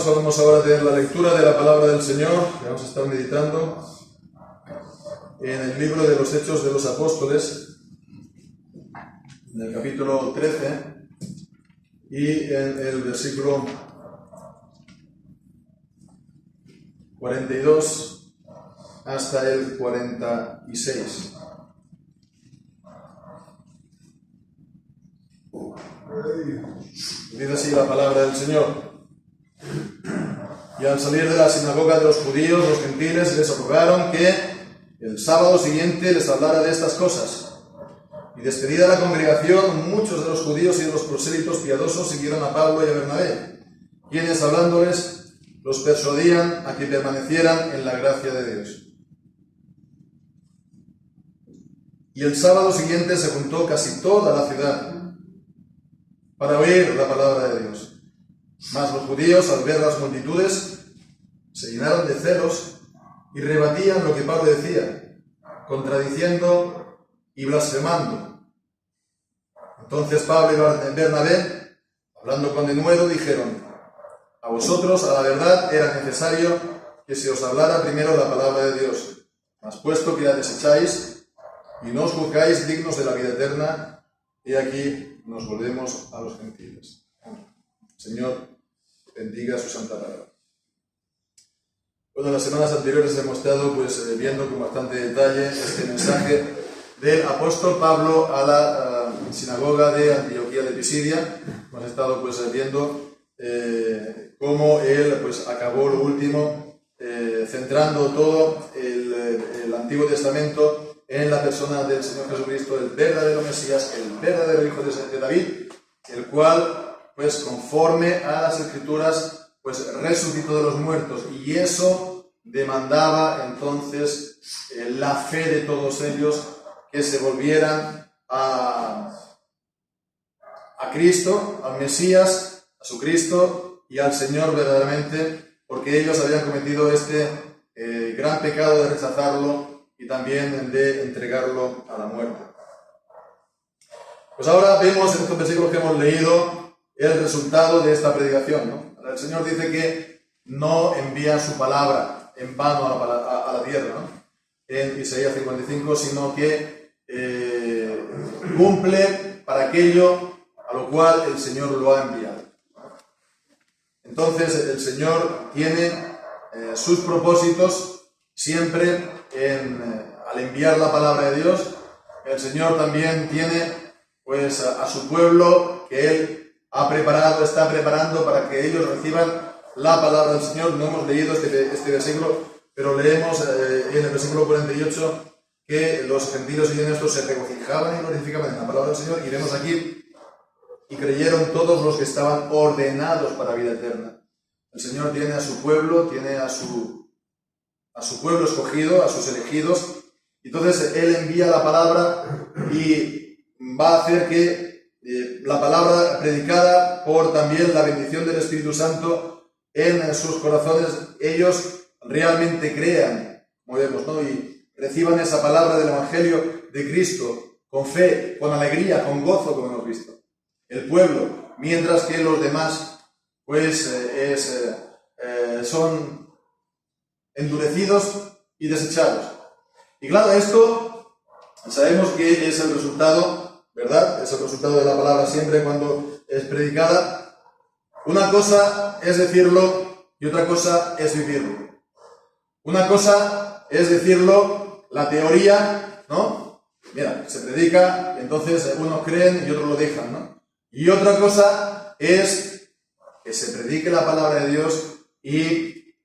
hermanos, vamos ahora a tener la lectura de la palabra del Señor. Vamos a estar meditando en el libro de los Hechos de los Apóstoles, en el capítulo 13 y en el versículo 42 hasta el 46. Dice así la palabra del Señor. Y al salir de la sinagoga de los judíos, los gentiles les rogaron que el sábado siguiente les hablara de estas cosas. Y despedida la congregación, muchos de los judíos y de los prosélitos piadosos siguieron a Pablo y a Bernabé, quienes hablándoles los persuadían a que permanecieran en la gracia de Dios. Y el sábado siguiente se juntó casi toda la ciudad para oír la palabra de Dios. Mas los judíos, al ver las multitudes, se llenaron de celos y rebatían lo que Pablo decía, contradiciendo y blasfemando. Entonces Pablo y Bernabé, hablando con denuedo, dijeron: a vosotros, a la verdad, era necesario que se os hablara primero la palabra de Dios. Mas puesto que la desecháis y no os juzgáis dignos de la vida eterna, he aquí nos volvemos a los gentiles. Señor, bendiga su santa palabra. Bueno, las semanas anteriores hemos estado viendo con bastante detalle este mensaje del apóstol Pablo a la sinagoga de Antioquía de Pisidia. Hemos estado viendo cómo él acabó lo último, centrando todo el Antiguo Testamento en la persona del Señor Jesucristo, el verdadero Mesías, el verdadero Hijo de David, el cual, conforme a las Escrituras, resucitó de los muertos, y eso demandaba entonces la fe de todos ellos, que se volvieran a Cristo, al Mesías, a su Cristo y al Señor verdaderamente, porque ellos habían cometido este gran pecado de rechazarlo y también de entregarlo a la muerte. Pues ahora vemos en estos versículos que hemos leído el resultado de esta predicación, ¿no? El Señor dice que no envía su palabra en vano a la tierra, ¿no? En Isaías 55, sino que cumple para aquello a lo cual el Señor lo ha enviado. Entonces el Señor tiene sus propósitos siempre al enviar la palabra de Dios. El Señor también tiene a su pueblo que Él está preparando para que ellos reciban la palabra del Señor. No hemos leído este versículo, pero leemos en el versículo 48 que los gentiles y estos se regocijaban y glorificaban en la palabra del Señor, y vemos aquí: y creyeron todos los que estaban ordenados para vida eterna. El Señor tiene a su pueblo, tiene a su pueblo escogido, a sus elegidos. Entonces Él envía la palabra y va a hacer que la palabra predicada por también la bendición del Espíritu Santo en sus corazones, ellos realmente crean, como vemos, ¿no? Y reciban esa palabra del Evangelio de Cristo con fe, con alegría, con gozo, como hemos visto. El pueblo, mientras que los demás son endurecidos y desechados. Y claro, esto sabemos que es el resultado, ¿verdad? Es el resultado de la palabra siempre cuando es predicada. Una cosa es decirlo y otra cosa es vivirlo. Una cosa es decirlo, la teoría, ¿no? Mira, se predica, entonces unos creen y otros lo dejan, ¿no? Y otra cosa es que se predique la palabra de Dios y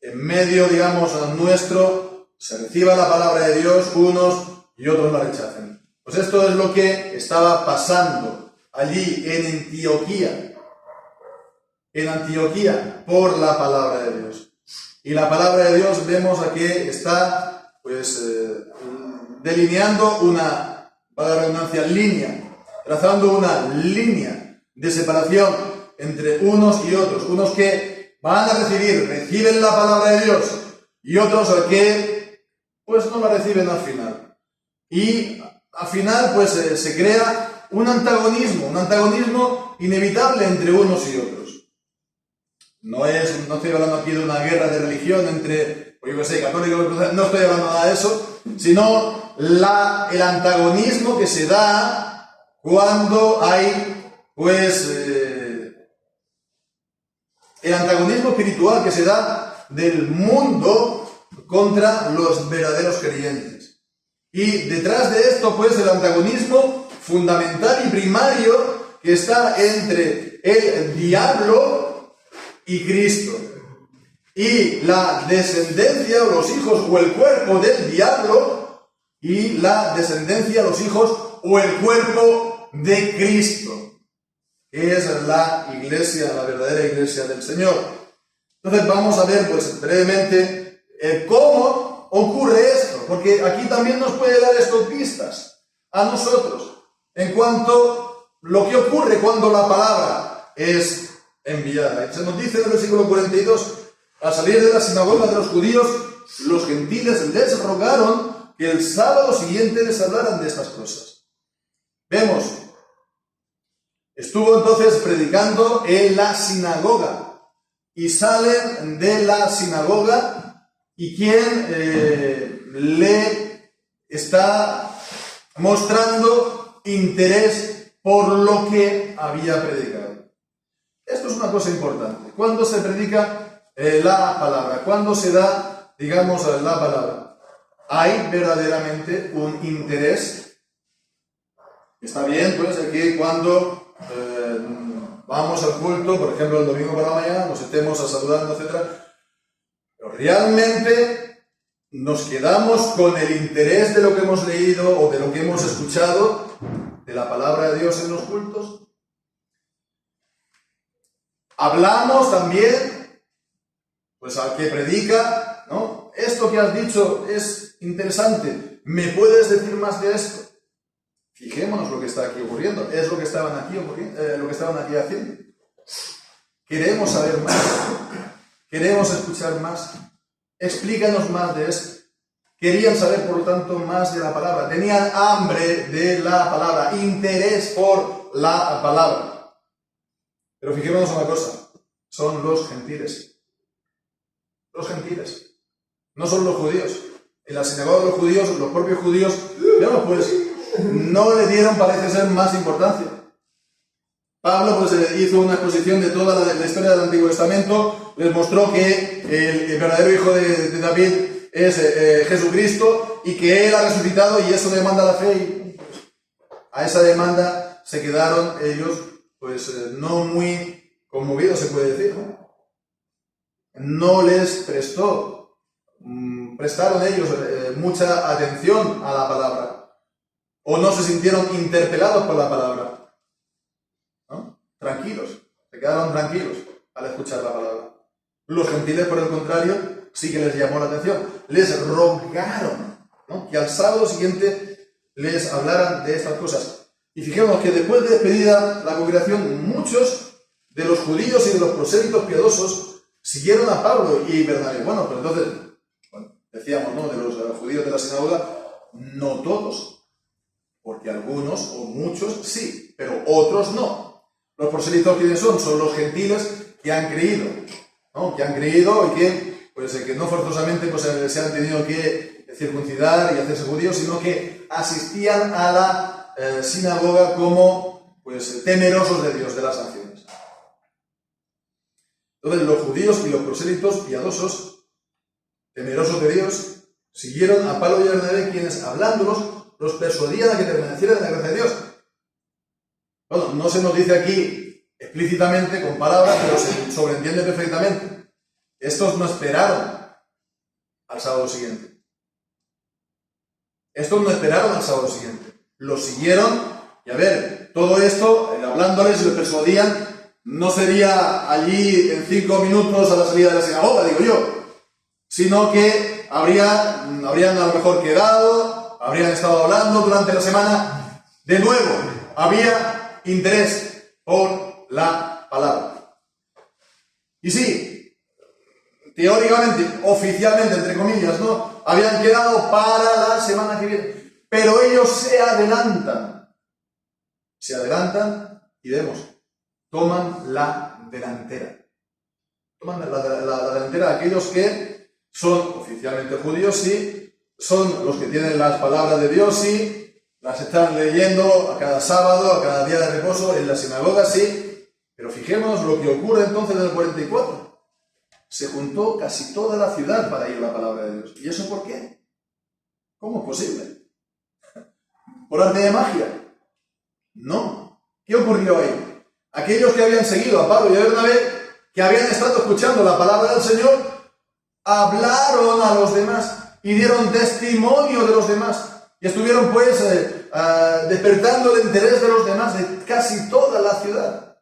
en medio, digamos, nuestro, se reciba la palabra de Dios, unos y otros la rechacen. Pues esto es lo que estaba pasando allí en Antioquía, por la palabra de Dios. Y la palabra de Dios, vemos aquí, está, delineando una, para la redundancia, línea, trazando una línea de separación entre unos y otros, unos que van a reciben la palabra de Dios, y otros que no la reciben al final. Y al final se crea un antagonismo inevitable entre unos y otros. No estoy hablando aquí de una guerra de religión entre, pues yo qué sé, católicos, no estoy hablando nada de eso, sino el antagonismo que se da cuando hay, pues, el antagonismo espiritual que se da del mundo contra los verdaderos creyentes. Y detrás de esto, pues, el antagonismo fundamental y primario que está entre el diablo y Cristo. Y la descendencia, o los hijos, o el cuerpo del diablo, y la descendencia, los hijos, o el cuerpo de Cristo, que es la iglesia, la verdadera iglesia del Señor. Entonces vamos a ver, pues, brevemente cómo ocurre esto, porque aquí también nos puede dar esto pistas a nosotros en cuanto a lo que ocurre cuando la palabra es enviada. Se nos dice en el versículo 42, al salir de la sinagoga de los judíos, los gentiles les rogaron que el sábado siguiente les hablaran de estas cosas. Vemos, estuvo entonces predicando en la sinagoga, y salen de la sinagoga, y quien le está mostrando interés por lo que había predicado. Esto es una cosa importante. Cuando se predica la palabra, cuando se da, digamos, la palabra, hay verdaderamente un interés. Está bien, pues, que cuando vamos al culto, por ejemplo, el domingo por la mañana, nos estemos saludando, etc. Pero realmente nos quedamos con el interés de lo que hemos leído o de lo que hemos escuchado de la palabra de Dios en los cultos. Hablamos también, pues, al que predica, ¿no? Esto que has dicho es interesante, ¿me puedes decir más de esto? Fijémonos lo que está aquí ocurriendo, es lo que estaban aquí haciendo. Queremos saber más, queremos escuchar más, explícanos más de esto. Querían saber, por lo tanto, más de la palabra, tenían hambre de la palabra, interés por la palabra. Pero fijémonos una cosa, son los gentiles. Los gentiles, no son los judíos. En la sinagoga de los judíos, los propios judíos, pues, no le dieron, parece ser, más importancia. Pablo, pues, hizo una exposición de toda la historia del Antiguo Testamento, les mostró que el verdadero hijo de David es Jesucristo, y que Él ha resucitado, y eso demanda la fe, y pues, a esa demanda se quedaron ellos, pues, no muy conmovidos, se puede decir, ¿no? No les prestaron ellos mucha atención a la palabra, o no se sintieron interpelados por la palabra, ¿no? Tranquilos, se quedaron tranquilos al escuchar la palabra. Los gentiles, por el contrario, sí que les llamó la atención. Les rogaron, ¿no?, que al sábado siguiente les hablaran de estas cosas. Y fijémonos que después de despedida la congregación, muchos de los judíos y de los prosélitos piadosos siguieron a Pablo y Bernabé. Bueno, pues entonces, decíamos, ¿no?, de los judíos de la sinagoga, no todos, porque algunos o muchos sí, pero otros no. Los proselitos, ¿quiénes son? Son los gentiles que han creído, ¿no?, que han creído y que, pues, que no forzosamente, pues, se han tenido que circuncidar y hacerse judíos, sino que asistían a la sinagoga como, pues, temerosos de Dios, de las naciones. Entonces, los judíos y los prosélitos piadosos, temerosos de Dios, siguieron a Pablo y a Bernabé, quienes, hablándolos, los persuadían a que permanecieran en la gracia de Dios. Bueno, no se nos dice aquí explícitamente con palabras, pero se sobreentiende perfectamente. Estos no esperaron al sábado siguiente. Estos no esperaron al sábado siguiente. Los siguieron, y a ver, todo esto, hablándoles y los persuadían, no sería allí en 5 minutos a la salida de la sinagoga, digo yo, sino que habrían a lo mejor quedado, habrían estado hablando durante la semana. De nuevo, había interés por la palabra. Y sí, teóricamente, oficialmente, entre comillas, ¿no?, habían quedado para la semana que viene, pero ellos se adelantan y vemos, toman la delantera. toman la delantera aquellos que son oficialmente judíos, sí, son los que tienen las palabras de Dios, sí, las están leyendo a cada sábado, a cada día de reposo, en la sinagoga, sí, pero fijémonos lo que ocurre entonces en el 44. Se juntó casi toda la ciudad para ir a la palabra de Dios. ¿Y eso por qué? ¿Cómo es posible? ¿Por arte de magia? No. ¿Qué ocurrió ahí? Aquellos que habían seguido a Pablo y a Bernabé, que habían estado escuchando la palabra del Señor, hablaron a los demás y dieron testimonio de los demás. Y estuvieron pues despertando el interés de los demás, de casi toda la ciudad.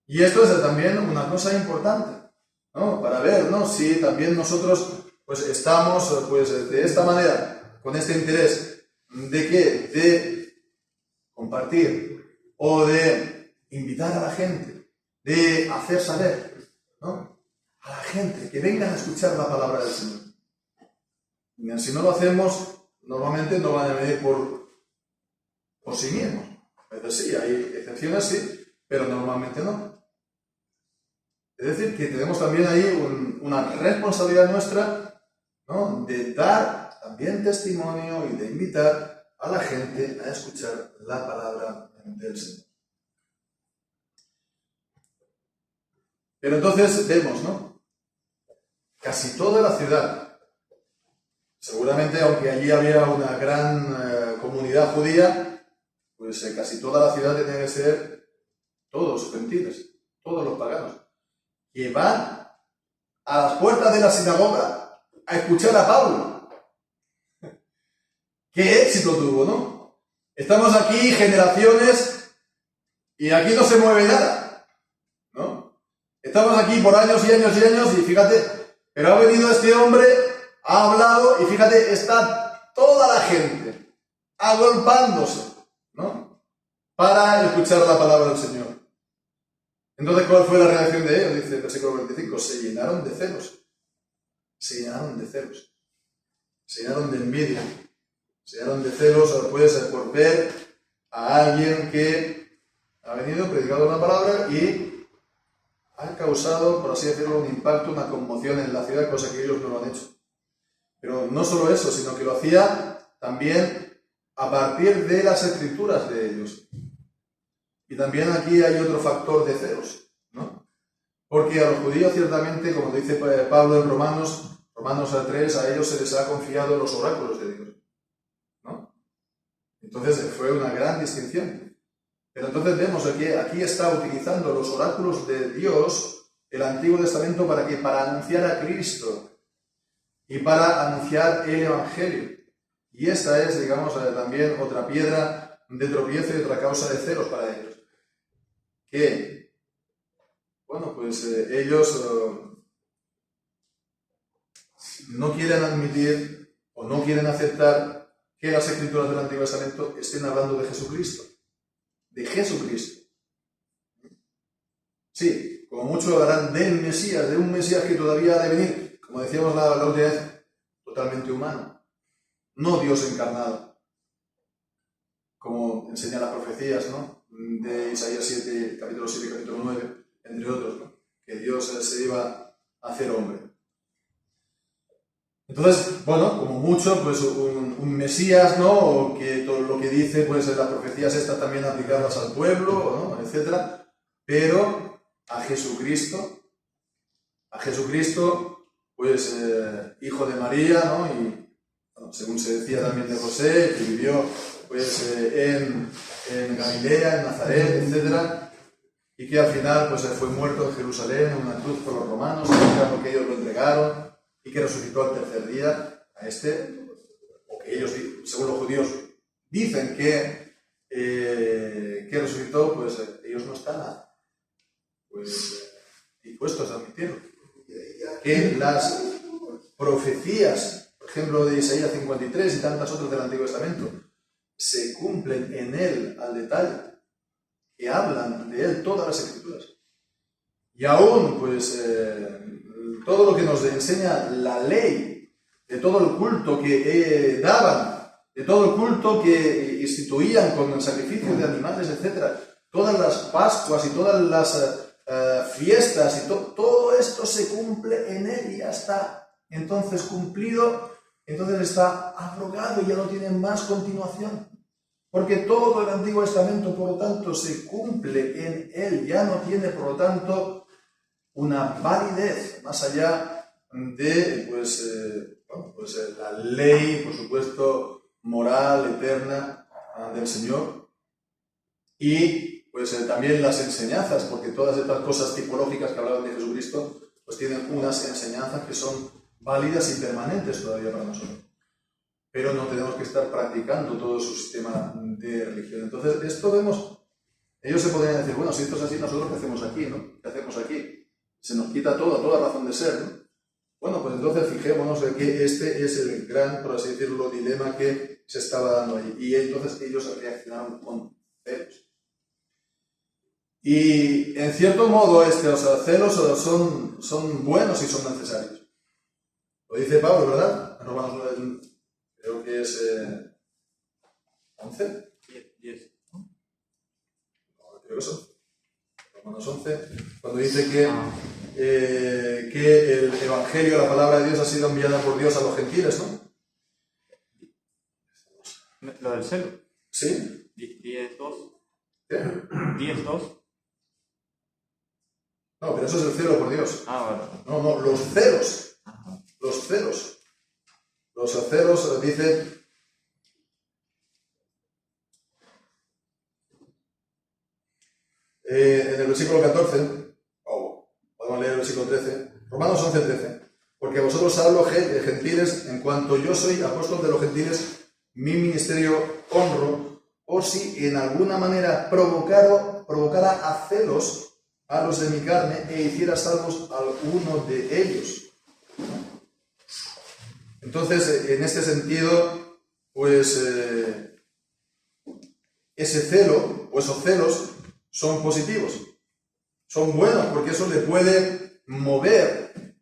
Y esto es también una cosa importante, ¿no? Para ver, ¿no?, si también nosotros pues estamos pues de esta manera, con este interés de ¿qué? De compartir o de invitar a la gente, de hacer saber, ¿no?, a la gente que vengan a escuchar la palabra del Señor. Y si no lo hacemos, normalmente no van a venir por sí mismos. Es decir, sí, hay excepciones, sí, pero normalmente no. Es decir, que tenemos también ahí una responsabilidad nuestra, ¿no?, de dar también testimonio y de invitar a la gente a escuchar la palabra del Señor. Pero entonces vemos, ¿no?, casi toda la ciudad, seguramente aunque allí había una gran comunidad judía, pues casi toda la ciudad tenía que ser todos gentiles, todos los paganos, que van a las puertas de la sinagoga a escuchar a Pablo. ¡Qué éxito tuvo!, ¿no? Estamos aquí generaciones y aquí no se mueve nada, ¿no? Estamos aquí por años y años y años y fíjate, pero ha venido este hombre, ha hablado y fíjate, está toda la gente agolpándose, ¿no?, para escuchar la palabra del Señor. Entonces, ¿cuál fue la reacción de ellos? Dice el versículo 25, se llenaron de celos. Se llenaron de celos. Se llenaron de envidia. Se llenaron de celos, pues, por ver a alguien que ha venido, predicado la palabra y ha causado, por así decirlo, un impacto, una conmoción en la ciudad, cosa que ellos no lo han hecho. Pero no solo eso, sino que lo hacía también a partir de las escrituras de ellos. Y también aquí hay otro factor de celos, ¿no? Porque a los judíos ciertamente, como dice Pablo en Romanos 3, a ellos se les ha confiado los oráculos de Dios, ¿no? Entonces fue una gran distinción. Pero entonces vemos que aquí está utilizando los oráculos de Dios, el Antiguo Testamento, ¿para qué? Para anunciar a Cristo y para anunciar el Evangelio. Y esta es, digamos, también otra piedra de tropiezo y otra causa de celos para ellos. Que, bueno, pues ellos no quieren admitir o no quieren aceptar que las escrituras del Antiguo Testamento estén hablando de Jesucristo. De Jesucristo. Sí, como muchos hablarán del Mesías, de un Mesías que todavía ha de venir, como decíamos la última vez, totalmente humano, no Dios encarnado, como enseñan las profecías, ¿no?, de Isaías 7, capítulo 7, capítulo 9, entre otros, ¿no?, que Dios se iba a hacer hombre. Entonces, bueno, como mucho, pues un Mesías, ¿no?, o que todo lo que dice, pues las profecías estas también aplicadas al pueblo, ¿no?, etc. Pero a Jesucristo, pues hijo de María, ¿no?, y bueno, según se decía también de José, que vivió pues en Galilea, en Nazaret, etc. Y que al final pues fue muerto en Jerusalén en una cruz por los romanos, porque ellos lo entregaron, y que resucitó al tercer día a este, o que ellos, según los judíos, dicen que resucitó, pues ellos no están pues dispuestos a admitirlo. Que las profecías, por ejemplo, de Isaías 53 y tantas otras del Antiguo Testamento, se cumplen en él al detalle, que hablan de él todas las escrituras. Y aún, pues, todo lo que nos enseña la ley, de todo el culto que daban, de todo el culto que instituían con el sacrificio de animales, etc., todas las Pascuas y todas las fiestas y todo esto se cumple en Él y ya está entonces cumplido, entonces está abrogado y ya no tiene más continuación. Porque todo el Antiguo Testamento, por lo tanto, se cumple en Él, ya no tiene, por lo tanto, una validez más allá de la ley, por supuesto, moral, eterna del Señor. Y también las enseñanzas, porque todas estas cosas tipológicas que hablaban de Jesucristo, pues tienen unas enseñanzas que son válidas y permanentes todavía para nosotros. Pero no tenemos que estar practicando todo su sistema de religión. Entonces, esto vemos, ellos se podrían decir, bueno, si esto es así, nosotros ¿qué hacemos aquí, no? ¿Qué hacemos aquí? Se nos quita toda razón de ser, ¿no? Bueno, pues entonces fijémonos en que este es el gran, por así decirlo, dilema que se estaba dando ahí. Y entonces ellos reaccionaron con celos. Y en cierto modo, los celos son buenos y son necesarios. Lo dice Pablo, ¿verdad? En Romanos 9, creo que es 11. 10. Creo que es 11. Romanos 11, cuando dice que el Evangelio, la palabra de Dios, ha sido enviada por Dios a los gentiles, ¿no? Lo del celo. Sí. 10.2. ¿Qué? 10.2. No, pero eso es el celo por Dios. Bueno. No, los celos. Los celos. Los celos, dice... en el versículo 14, podemos leer el versículo 13, Romanos 11, 13. Porque a vosotros hablo, gentiles, en cuanto yo soy apóstol de los gentiles, mi ministerio honro, por si en alguna manera provocara a celos a los de mi carne e hiciera salvos a alguno de ellos. Entonces, en este sentido, ese celo o esos celos son positivos, son buenos, porque eso le puede mover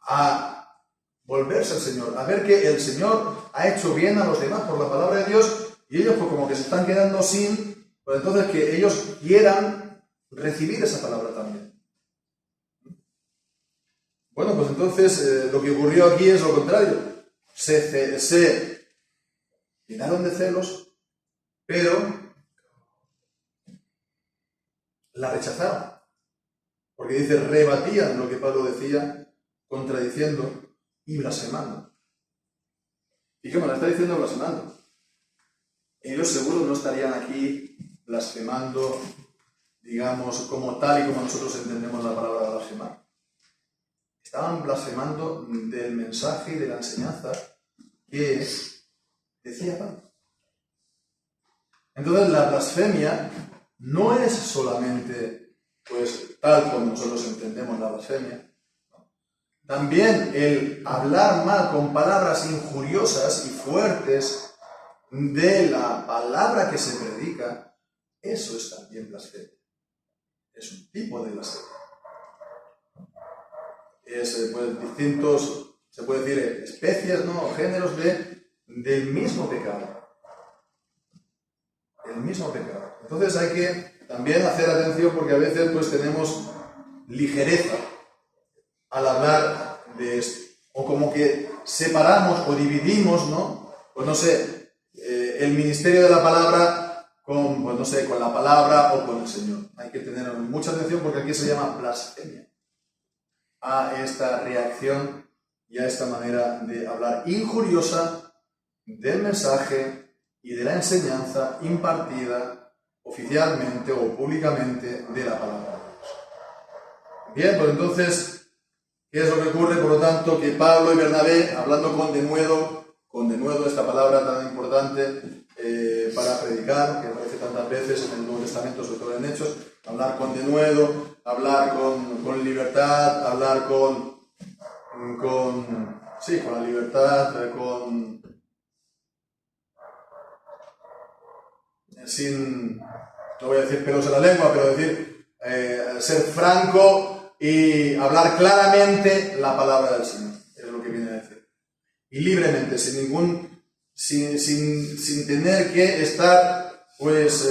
a volverse al Señor, a ver que el Señor ha hecho bien a los demás por la palabra de Dios, y ellos pues como que se están quedando sin, pues entonces que ellos quieran recibir esa palabra también. Bueno, pues entonces lo que ocurrió aquí es lo contrario. Se llenaron de celos, pero la rechazaron. Porque dice, rebatían lo que Pablo decía, contradiciendo y blasfemando. ¿Y qué me la está diciendo blasfemando? Ellos seguro no estarían aquí blasfemando, digamos, como tal y como nosotros entendemos la palabra blasfemar. Estaban blasfemando del mensaje y de la enseñanza que decía Pablo. Entonces la blasfemia no es solamente, tal como nosotros entendemos la blasfemia. También el hablar mal con palabras injuriosas y fuertes de la palabra que se predica, eso es también blasfemia. Es un tipo de blasfemia. Es distintos, se puede decir, especies, ¿no? Géneros del mismo pecado. El mismo pecado. Entonces hay que también hacer atención porque a veces tenemos ligereza al hablar de esto. O como que separamos o dividimos, ¿no? Pues no sé, el ministerio de la palabra con la palabra o con el Señor. Hay que tener mucha atención porque aquí se llama blasfemia a esta reacción y a esta manera de hablar injuriosa del mensaje y de la enseñanza impartida oficialmente o públicamente de la palabra de Dios. Bien, pues entonces, ¿qué es lo que ocurre? Por lo tanto, que Pablo y Bernabé, hablando con denuedo, esta palabra tan importante para predicar, que aparece tantas veces en el Nuevo Testamento, sobre todo en Hechos, hablar con denuedo, hablar con libertad, hablar con la libertad, sin, no voy a decir pelos en la lengua, pero decir, ser franco y hablar claramente la palabra del Señor, es lo que viene a decir. Y libremente, sin tener que estar pues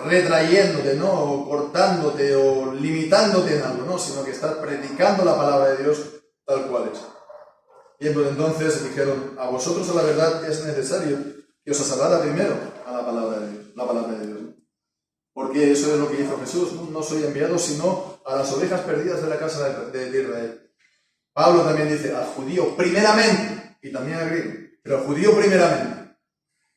retrayéndote, ¿no? O cortándote o limitándote en algo, ¿no? Sino que estás predicando la palabra de Dios tal cual es. Y entonces dijeron, a vosotros a la verdad es necesario que os asabara primero a la palabra de Dios. Porque eso es lo que hizo Jesús, no soy enviado sino a las ovejas perdidas de la casa de Israel. Pablo también dice, al judío primeramente, y también al griego, pero al judío primeramente.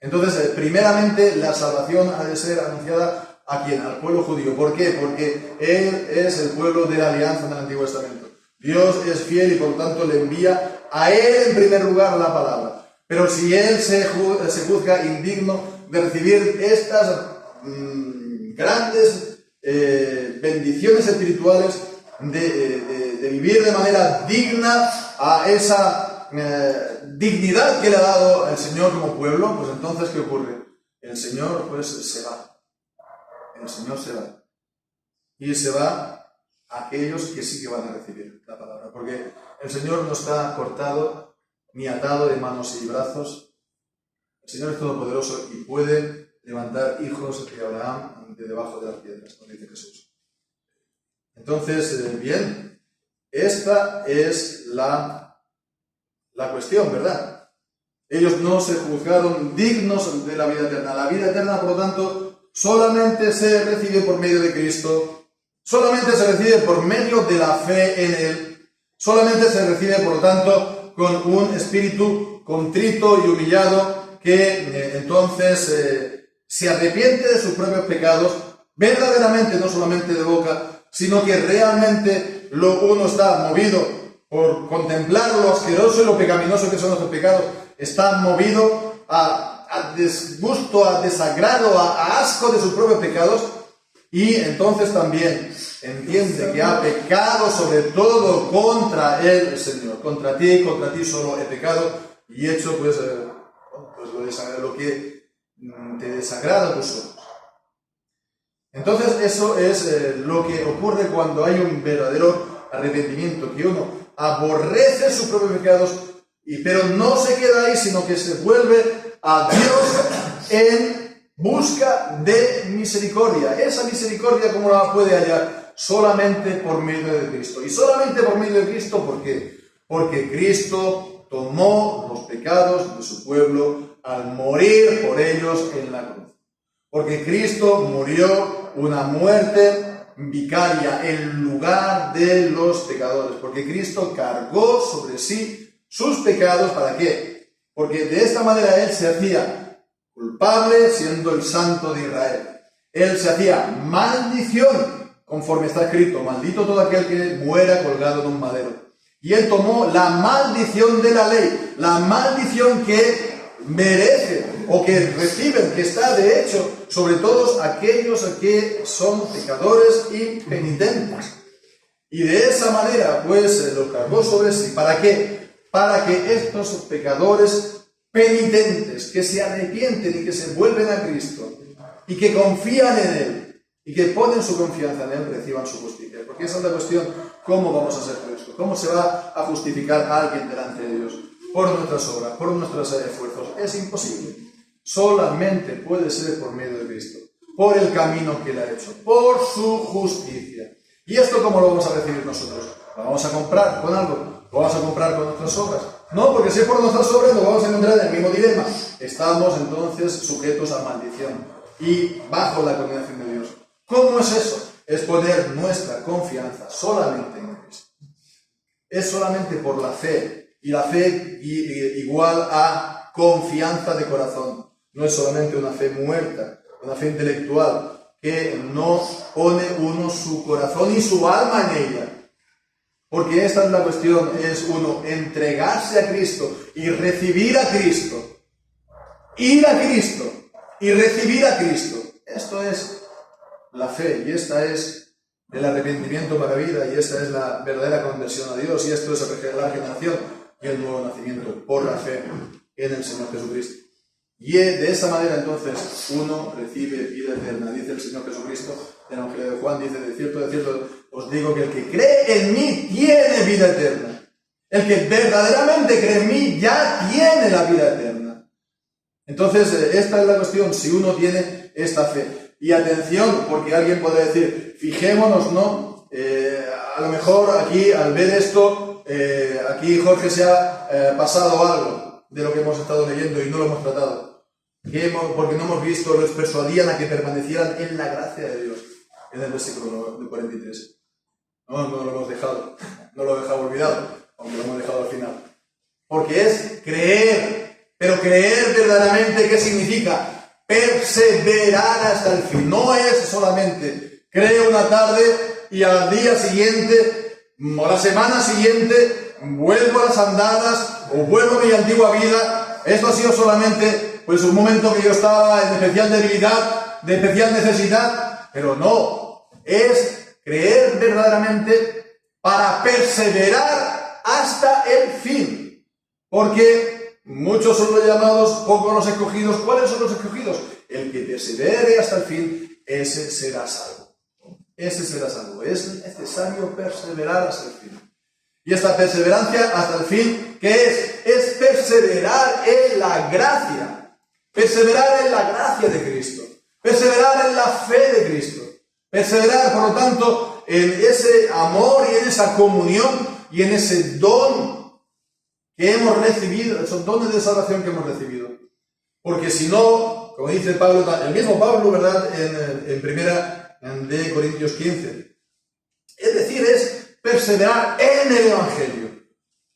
Entonces, primeramente la salvación ha de ser anunciada ¿a quién? Al pueblo judío. ¿Por qué? Porque él es el pueblo de la alianza en el Antiguo Testamento. Dios es fiel y por tanto le envía a él en primer lugar la palabra. Pero si él se juzga indigno de recibir estas grandes bendiciones espirituales, de vivir de manera digna a esa dignidad que le ha dado el Señor como pueblo, pues entonces ¿qué ocurre? El Señor pues se va. El Señor se va. Y se va a aquellos que sí que van a recibir la palabra. Porque el Señor no está cortado ni atado de manos y brazos. El Señor es todopoderoso y puede levantar hijos de Abraham de debajo de las piedras, como dice Jesús. Entonces, bien, esta es la cuestión, ¿verdad? Ellos no se juzgaron dignos de la vida eterna. La vida eterna, por lo tanto, solamente se recibe por medio de Cristo, solamente se recibe por medio de la fe en Él, solamente se recibe, por lo tanto, con un espíritu contrito y humillado que entonces se arrepiente de sus propios pecados, verdaderamente, no solamente de boca, sino que realmente uno está movido por contemplar lo asqueroso y lo pecaminoso que son nuestros pecados, está movido a disgusto, a desagrado, a asco de sus propios pecados, y entonces también entiende que ha pecado sobre todo contra el Señor. Contra ti solo he pecado y he hecho pues lo que te desagrada a tus ojos. Entonces eso es lo que ocurre cuando hay un verdadero arrepentimiento, que uno aborrece sus propios pecados, pero no se queda ahí, sino que se vuelve a Dios en busca de misericordia. Esa misericordia, ¿cómo la puede hallar? Solamente por medio de Cristo. Y solamente por medio de Cristo, ¿por qué? Porque Cristo tomó los pecados de su pueblo al morir por ellos en la cruz. Porque Cristo murió una muerte vicaria en lugar de los pecadores. Porque Cristo cargó sobre sí sus pecados. ¿Para qué? Porque de esta manera Él se hacía culpable siendo el Santo de Israel. Él se hacía maldición, conforme está escrito, maldito todo aquel que muera colgado en un madero. Y Él tomó la maldición de la ley, la maldición que merece o que reciben, que está de hecho sobre todos aquellos que son pecadores y penitentes. Y de esa manera pues los cargó sobre sí. ¿Para qué? Para que estos pecadores penitentes, que se arrepienten y que se vuelven a Cristo y que confían en Él y que ponen su confianza en Él, reciban su justicia. Porque esa es la cuestión, ¿cómo vamos a hacer esto? ¿Cómo se va a justificar a alguien delante de Dios? Por nuestras obras, por nuestros esfuerzos. Es imposible. Solamente puede ser por medio de Cristo, por el camino que Él ha hecho, por su justicia. ¿Y esto cómo lo vamos a recibir nosotros? ¿Lo vamos a comprar con algo? ¿Lo vamos a comprar con nuestras obras? No, porque si es por nuestras obras nos vamos a encontrar en el mismo dilema. Estamos entonces sujetos a maldición y bajo la condenación de Dios. ¿Cómo es eso? Es poner nuestra confianza solamente en Cristo. Es solamente por la fe, y la fe igual a confianza de corazón. No es solamente una fe muerta, una fe intelectual, que no pone uno su corazón y su alma en ella. Porque esta es la cuestión, es uno entregarse a Cristo y recibir a Cristo. Ir a Cristo y recibir a Cristo. Esto es la fe, y esta es el arrepentimiento para vida, y esta es la verdadera conversión a Dios, y esto es la regeneración y el nuevo nacimiento por la fe en el Señor Jesucristo. Y de esa manera entonces uno recibe vida eterna. Dice el Señor Jesucristo en el Evangelio de Juan, dice, de cierto os digo que el que cree en mí tiene vida eterna. El que verdaderamente cree en mí ya tiene la vida eterna. Entonces, esta es la cuestión, si uno tiene esta fe. Y atención, porque alguien puede decir, fijémonos, ¿no? A lo mejor aquí, al ver esto, aquí Jorge se ha pasado algo de lo que hemos estado leyendo y no lo hemos tratado. Porque no hemos visto, los persuadían a que permanecieran en la gracia de Dios, en el versículo 43. No lo hemos dejado, no lo he dejado olvidado, aunque lo hemos dejado al final. Porque es creer. Pero creer verdaderamente, ¿qué significa? Perseverar hasta el fin. No es solamente creo una tarde y al día siguiente o la semana siguiente vuelvo a las andadas o vuelvo a mi antigua vida. Esto ha sido solamente pues un momento que yo estaba en especial debilidad, de especial necesidad. Pero no, es creer verdaderamente para perseverar hasta el fin. Porque muchos son los llamados, pocos los escogidos. ¿Cuáles son los escogidos? El que persevere hasta el fin, ese será salvo. Ese será salvo. Es necesario perseverar hasta el fin. Y esta perseverancia hasta el fin, ¿qué es? Es perseverar en la gracia. Perseverar en la gracia de Cristo. Perseverar en la fe de Cristo. Perseverar, por lo tanto, en ese amor y en esa comunión y en ese don que hemos recibido, esos dones de salvación que hemos recibido. Porque si no, como dice Pablo, el mismo Pablo, ¿verdad?, en primera de Corintios 15. Es decir, es perseverar en el Evangelio.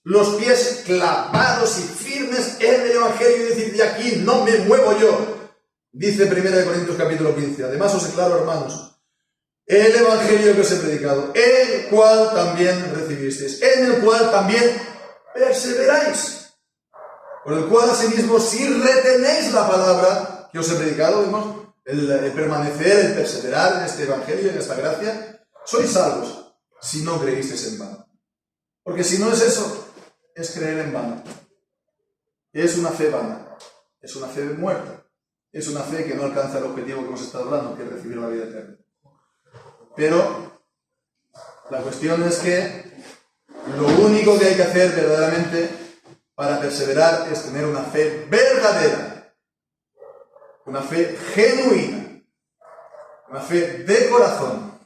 Los pies clavados y firmes en el Evangelio, y decir, de aquí no me muevo yo. Dice primera de Corintios capítulo 15. Además os declaro, hermanos, el Evangelio que os he predicado, el cual también recibisteis, en el cual también perseveráis, por el cual asimismo si retenéis la palabra que os he predicado, vemos, el permanecer, el perseverar en este evangelio, en esta gracia, sois salvos si no creísteis en vano. Porque si no es eso, es creer en vano. Es una fe vana, es una fe muerta, es una fe que no alcanza el objetivo que hemos estado hablando, que es recibir la vida eterna. Pero la cuestión es que lo único que hay que hacer verdaderamente para perseverar es tener una fe verdadera, una fe genuina, una fe de corazón,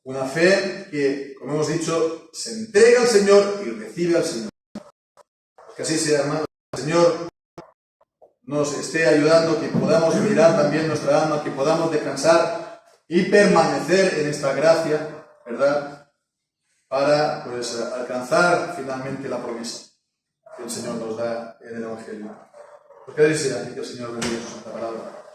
una fe que, como hemos dicho, se entrega al Señor y recibe al Señor. Que así sea, hermanos, el Señor nos esté ayudando, que podamos mirar también nuestra alma, que podamos descansar y permanecer en esta gracia, ¿verdad?, para pues alcanzar finalmente la promesa que el Señor nos da en el Evangelio. Porque así sea, que el Señor bendiga su santa palabra.